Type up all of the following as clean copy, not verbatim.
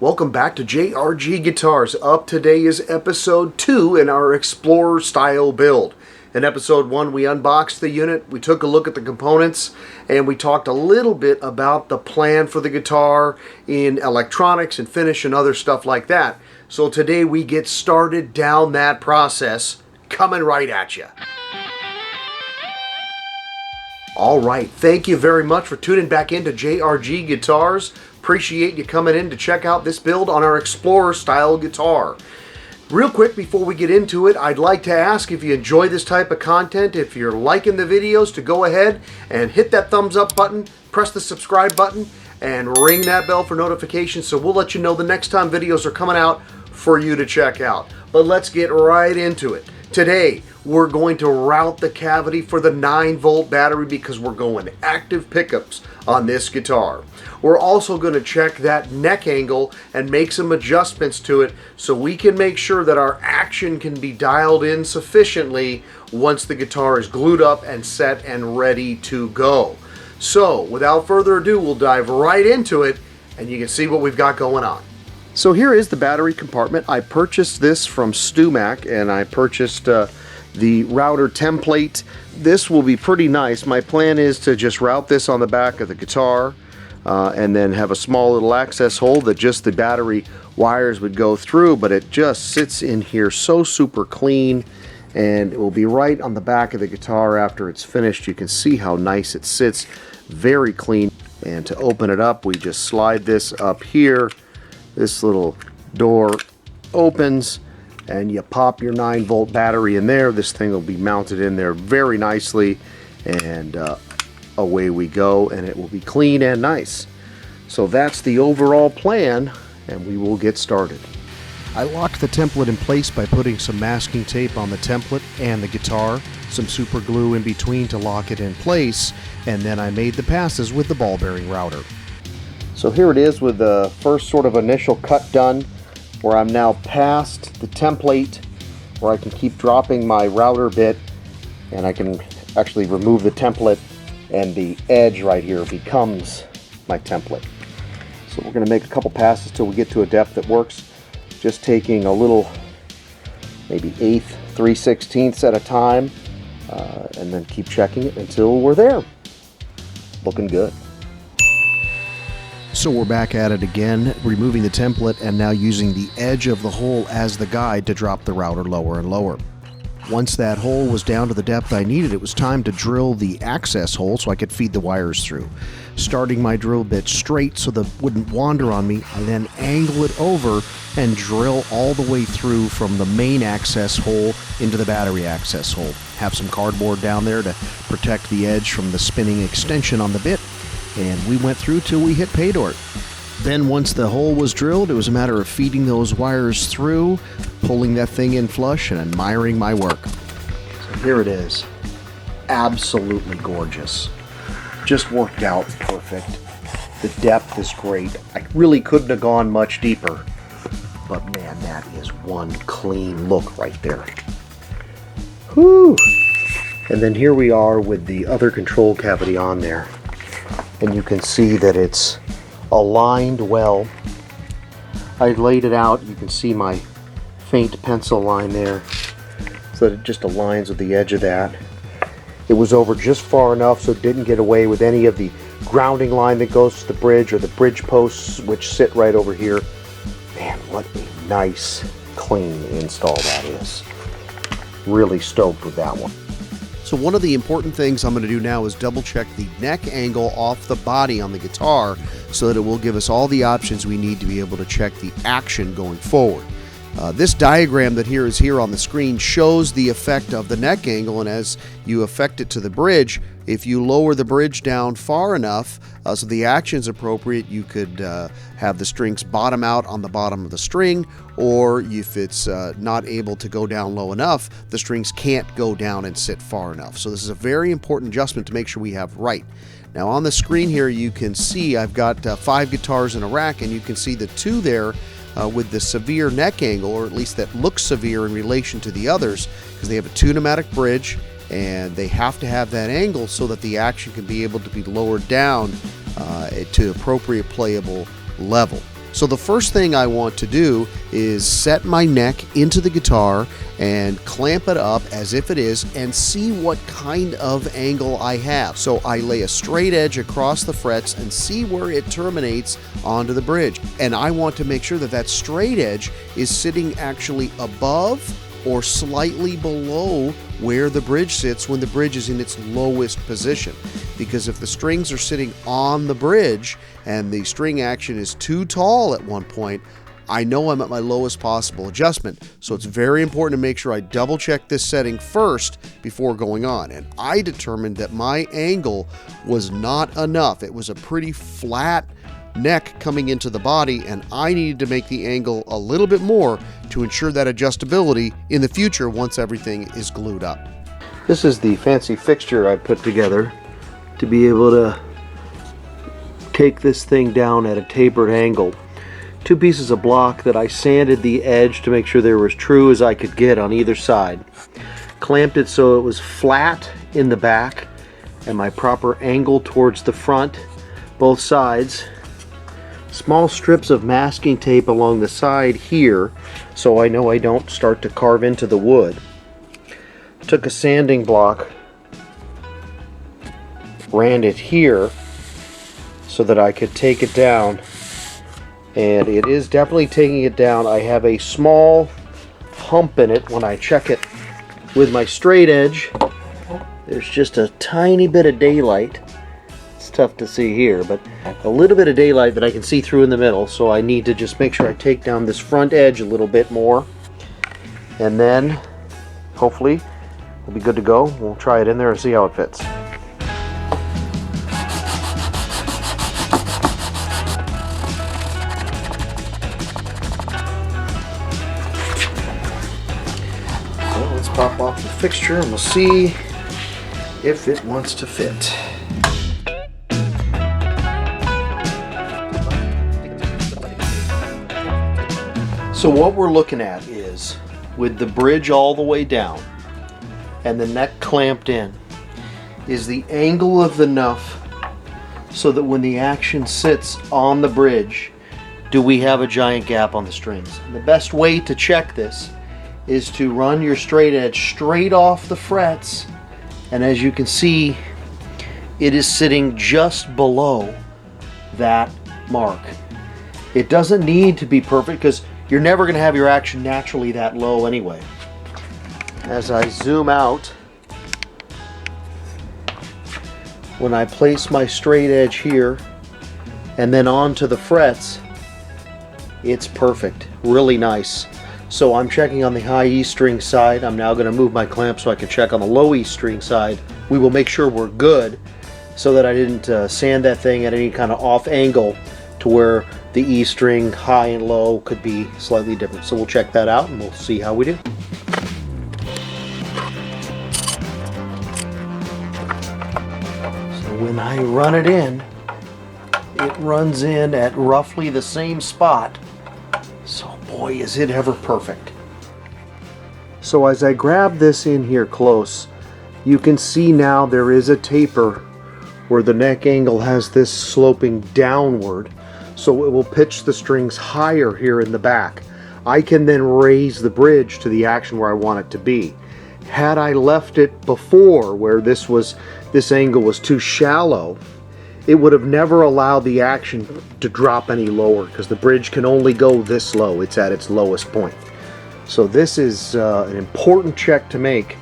Welcome back to JRG Guitars. Up today is episode 2 in our Explorer style build. In episode 1 we unboxed the unit, we took a look at the components, and we talked a little bit about the plan for the guitar in electronics and finish and other stuff like that. So today we get started down that process, coming right at you. Alright, thank you very much for tuning back into JRG Guitars. Appreciate you coming in to check out this build on our Explorer style guitar. Real quick before we get into it, I'd like to ask if you enjoy this type of content, if you're liking the videos, to go ahead and hit that thumbs up button, press the subscribe button, and ring that bell for notifications so we'll let you know the next time videos are coming out for you to check out. But let's get right into it. Today, we're going to route the cavity for the 9-volt battery because we're going active pickups on this guitar. We're also going to check that neck angle and make some adjustments to it so we can make sure that our action can be dialed in sufficiently once the guitar is glued up and set and ready to go. So, without further ado, we'll dive right into it and you can see what we've got going on. So here is the battery compartment. I purchased this from Stewmac, and I purchased the router template. This will be pretty nice. My plan is to just route this on the back of the guitar and then have a small little access hole that just the battery wires would go through, but it just sits in here so super clean, and it will be right on the back of the guitar after it's finished. You can see how nice it sits, very clean. And to open it up, we just slide this up here. This little door opens and you pop your 9-volt battery in there. This thing will be mounted in there very nicely, and away we go, and it will be clean and nice. So that's the overall plan, and we will get started. I locked the template in place by putting some masking tape on the template and the guitar, some super glue in between to lock it in place, and then I made the passes with the ball bearing router. So here it is with the first sort of initial cut done, where I'm now past the template, where I can keep dropping my router bit and I can actually remove the template, and the edge right here becomes my template. So we're going to make a couple passes till we get to a depth that works, just taking a little, maybe 1/8, 3/16 at a time, and then keep checking it until we're there. Looking good. So we're back at it again, removing the template and now using the edge of the hole as the guide to drop the router lower and lower. Once that hole was down to the depth I needed, it was time to drill the access hole so I could feed the wires through. Starting my drill bit straight so that it wouldn't wander on me, I then angle it over and drill all the way through from the main access hole into the battery access hole. Have some cardboard down there to protect the edge from the spinning extension on the bit. And we went through till we hit pay dirt. Then once the hole was drilled, it was a matter of feeding those wires through, pulling that thing in flush, and admiring my work. So here it is. Absolutely gorgeous. Just worked out perfect. The depth is great. I really couldn't have gone much deeper. But man, that is one clean look right there. Whew! And then here we are with the other control cavity on there. And you can see that it's aligned well. I laid it out. You can see my faint pencil line there, so that it just aligns with the edge of that. It was over just far enough so it didn't get away with any of the grounding line that goes to the bridge or the bridge posts, which sit right over here. Man, what a nice, clean install that is. Really stoked with that one. So one of the important things I'm going to do now is double check the neck angle off the body on the guitar so that it will give us all the options we need to be able to check the action going forward. This diagram that is here on the screen shows the effect of the neck angle, and as you affect it to the bridge, if you lower the bridge down far enough so the action is appropriate, you could have the strings bottom out on the bottom of the string, or if it's not able to go down low enough, the strings can't go down and sit far enough. So this is a very important adjustment to make sure we have right. Now on the screen here you can see I've got 5 guitars in a rack, and you can see the 2 there with the severe neck angle, or at least that looks severe in relation to the others, because they have a 2 pneumatic bridge and they have to have that angle so that the action can be able to be lowered down to appropriate playable level. So the first thing I want to do is set my neck into the guitar and clamp it up as if it is and see what kind of angle I have. So I lay a straight edge across the frets and see where it terminates onto the bridge. And I want to make sure that that straight edge is sitting actually above or slightly below where the bridge sits when the bridge is in its lowest position. Because if the strings are sitting on the bridge and the string action is too tall at one point, I know I'm at my lowest possible adjustment. So it's very important to make sure I double check this setting first before going on. And I determined that my angle was not enough. It was a pretty flat neck coming into the body, and I needed to make the angle a little bit more to ensure that adjustability in the future once everything is glued up. This is the fancy fixture I put together to be able to take this thing down at a tapered angle. Two pieces of block that I sanded the edge to make sure they were as true as I could get on either side. Clamped it so it was flat in the back and my proper angle towards the front, both sides. Small strips of masking tape along the side here so I know I don't start to carve into the wood. Took a sanding block, ran it here so that I could take it down, and it is definitely taking it down. I have a small hump in it when I check it with my straight edge. There's just a tiny bit of daylight. It's tough to see here, but a little bit of daylight that I can see through in the middle, so I need to just make sure I take down this front edge a little bit more, and then hopefully we'll be good to go. We'll try it in there and see how it fits. So let's pop off the fixture and we'll see if it wants to fit. So what we're looking at is, with the bridge all the way down and the neck clamped in, is the angle of the nuff so that when the action sits on the bridge, do we have a giant gap on the strings? And the best way to check this is to run your straight edge straight off the frets, and as you can see, it is sitting just below that mark. It doesn't need to be perfect because you're never going to have your action naturally that low anyway. As I zoom out, when I place my straight edge here and then onto the frets, it's perfect, really nice. So I'm checking on the high E string side. I'm now going to move my clamp so I can check on the low E string side. We will make sure we're good so that I didn't sand that thing at any kind of off angle to where the E string high and low could be slightly different. So we'll check that out and we'll see how we do. So when I run it in, it runs in at roughly the same spot. So boy, is it ever perfect. So as I grab this in here close, you can see now there is a taper where the neck angle has this sloping downward. So it will pitch the strings higher here in the back. I can then raise the bridge to the action where I want it to be. Had I left it before where this angle was too shallow, it would have never allowed the action to drop any lower because the bridge can only go this low. It's at its lowest point. So this is an important check to make.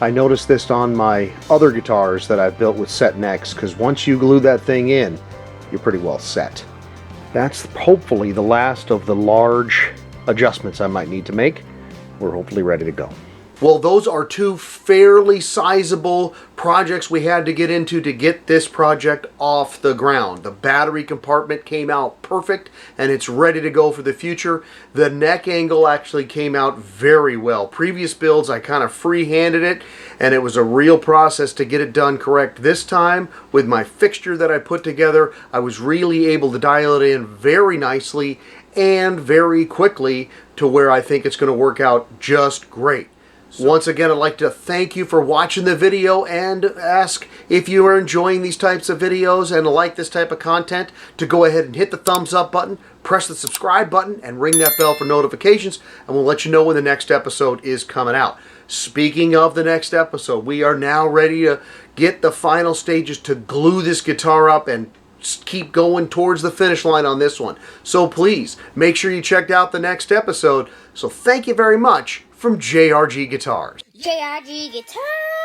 I noticed this on my other guitars that I've built with set necks, because once you glue that thing in, you're pretty well set. That's hopefully the last of the large adjustments I might need to make. We're hopefully ready to go. Well, those are two fairly sizable projects we had to get into to get this project off the ground. The battery compartment came out perfect and it's ready to go for the future. The neck angle actually came out very well. Previous builds I kind of free-handed it and it was a real process to get it done correct. This time with my fixture that I put together, I was really able to dial it in very nicely and very quickly to where I think it's going to work out just great. Once again, I'd like to thank you for watching the video and ask if you are enjoying these types of videos and like this type of content to go ahead and hit the thumbs up button. press the subscribe button and ring that bell for notifications, and we'll let you know when the next episode is coming out. Speaking of the next episode, we are now ready to get the final stages to glue this guitar up and keep going towards the finish line on this one. So please, make sure you checked out the next episode. So thank you very much from JRG Guitars. JRG Guitars.